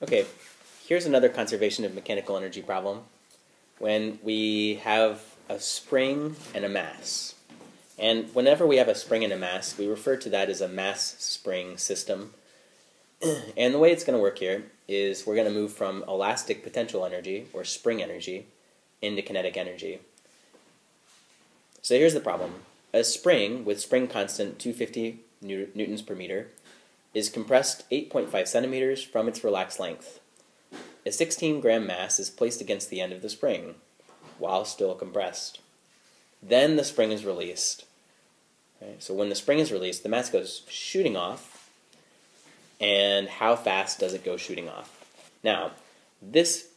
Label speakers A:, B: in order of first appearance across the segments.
A: Okay, here's another conservation of mechanical energy problem when we have a spring and a mass. And whenever we have a spring and a mass, we refer to that as a mass-spring system. And the way it's going to work here is we're going to move from elastic potential energy, or spring energy, into kinetic energy. So here's the problem. A spring with spring constant 250 newtons per meter is compressed 8.5 centimeters from its relaxed length. A 16-gram mass is placed against the end of the spring, while still compressed. Then the spring is released. Right? So when the spring is released, the mass goes shooting off. And how fast does it go shooting off? Now, this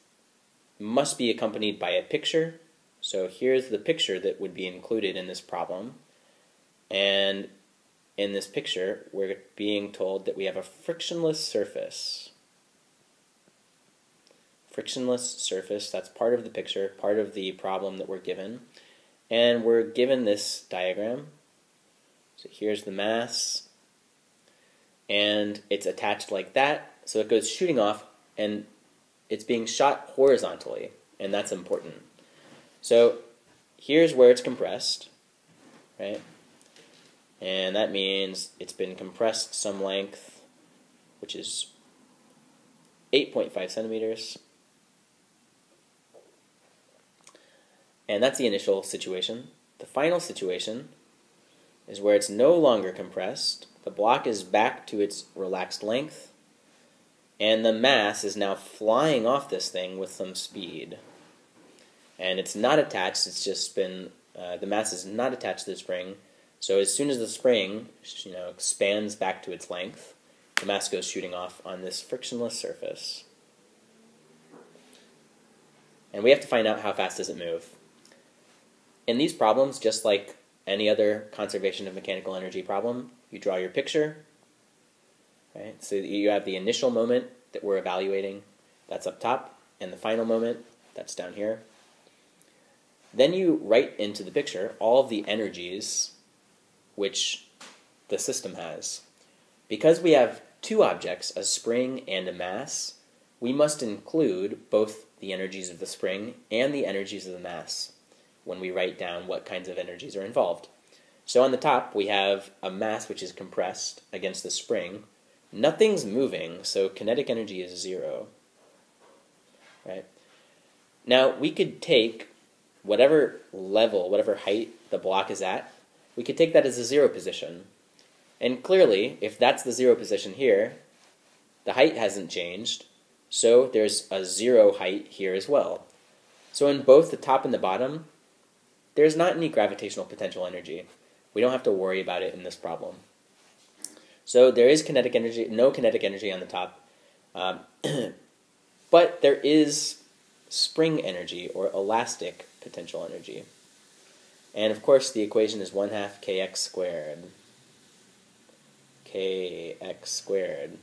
A: must be accompanied by a picture. So here's the picture that would be included in this problem. And in this picture, we're being told that we have a frictionless surface. Frictionless surface, that's part of the picture, part of the problem that we're given. And we're given this diagram. So here's the mass. And it's attached like that. So it goes shooting off, and it's being shot horizontally. And that's important. So here's where it's compressed, right? And that means it's been compressed some length, which is 8.5 centimeters. And that's the initial situation. The final situation is where it's no longer compressed. The block is back to its relaxed length. And the mass is now flying off this thing with some speed. And it's not attached, it's just been, the mass is not attached to the spring. So as soon as the spring, expands back to its length, the mass goes shooting off on this frictionless surface. And we have to find out how fast does it move. In these problems, just like any other conservation of mechanical energy problem, you draw your picture, right? So you have the initial moment that we're evaluating, that's up top, and the final moment, that's down here. Then you write into the picture all of the energies which the system has. Because we have two objects, a spring and a mass, we must include both the energies of the spring and the energies of the mass when we write down what kinds of energies are involved. So on the top, we have a mass which is compressed against the spring. Nothing's moving, so kinetic energy is 0. Right? Now, we could take whatever level, whatever height the block is at, we could take that as a 0 position. And clearly, if that's the 0 position here, the height hasn't changed, so there's a 0 height here as well. So in both the top and the bottom, there's not any gravitational potential energy. We don't have to worry about it in this problem. So there is kinetic energy, no kinetic energy on the top, but there is spring energy or elastic potential energy. And of course the equation is 1/2 kx squared. Kx squared.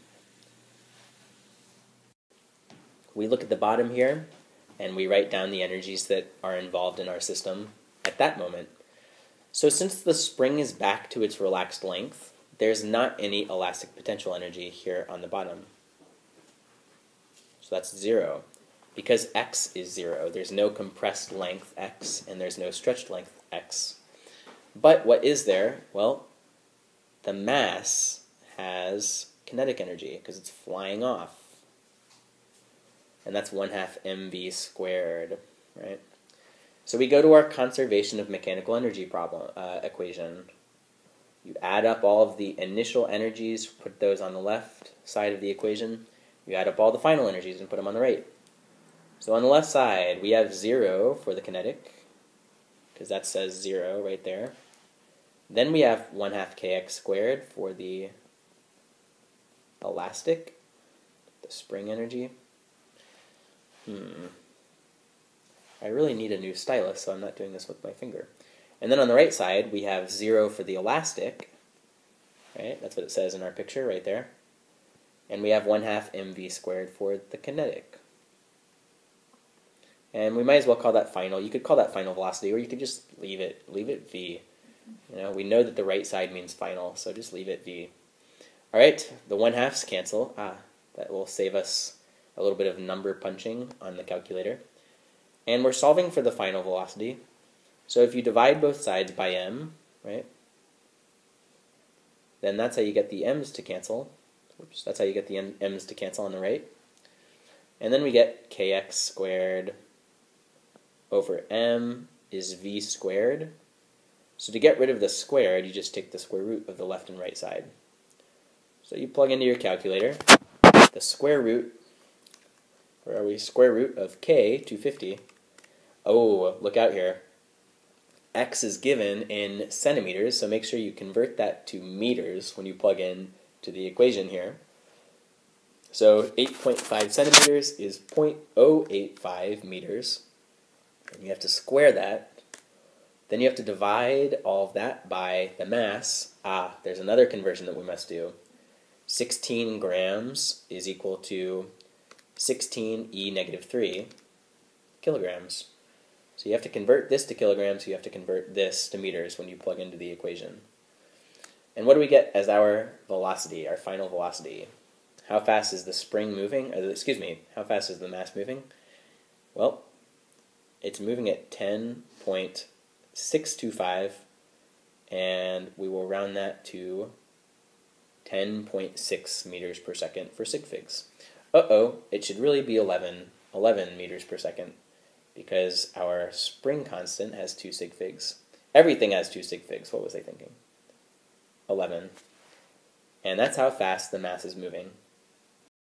A: We look at the bottom here, and we write down the energies that are involved in our system at that moment. So since the spring is back to its relaxed length, there's not any elastic potential energy here on the bottom. So that's 0. Because x is 0, there's no compressed length x, and there's no stretched length x. But what is there? Well, the mass has kinetic energy, because it's flying off. And that's 1/2 mv squared, right? So we go to our conservation of mechanical energy problem equation. You add up all of the initial energies, put those on the left side of the equation. You add up all the final energies and put them on the right. So on the left side, we have 0 for the kinetic, because that says 0 right there. Then we have 1/2 kx squared for the elastic, the spring energy. I really need a new stylus, so I'm not doing this with my finger. And then on the right side, we have 0 for the elastic. Right? That's what it says in our picture right there. And we have 1/2 mv squared for the kinetic. And we might as well call that final. You could call that final velocity, or you could just leave it v. We know that the right side means final, so just leave it v. All right, the 1/2s cancel. That will save us a little bit of number punching on the calculator. And we're solving for the final velocity. So if you divide both sides by m, right, then that's how you get the m's to cancel. Oops, that's how you get the m's to cancel on the right. And then we get kx squared over m is v squared. So to get rid of the squared, you just take the square root of the left and right side. So you plug into your calculator the square root, where are we? Square root of k, 250. Oh, look out here. X is given in centimeters, so make sure you convert that to meters when you plug in to the equation here. So 8.5 centimeters is 0.085 meters. And you have to square that. Then you have to divide all of that by the mass. There's another conversion that we must do. 16 grams is equal to 16e negative 3 kilograms. So you have to convert this to kilograms, you have to convert this to meters when you plug into the equation. And what do we get as our velocity, our final velocity? How fast is the spring moving? How fast is the mass moving? Well, it's moving at 10.625, and we will round that to 10.6 meters per second for sig figs. It should really be 11 meters per second, because our spring constant has 2 sig figs. Everything has 2 sig figs. What was I thinking? 11. And that's how fast the mass is moving.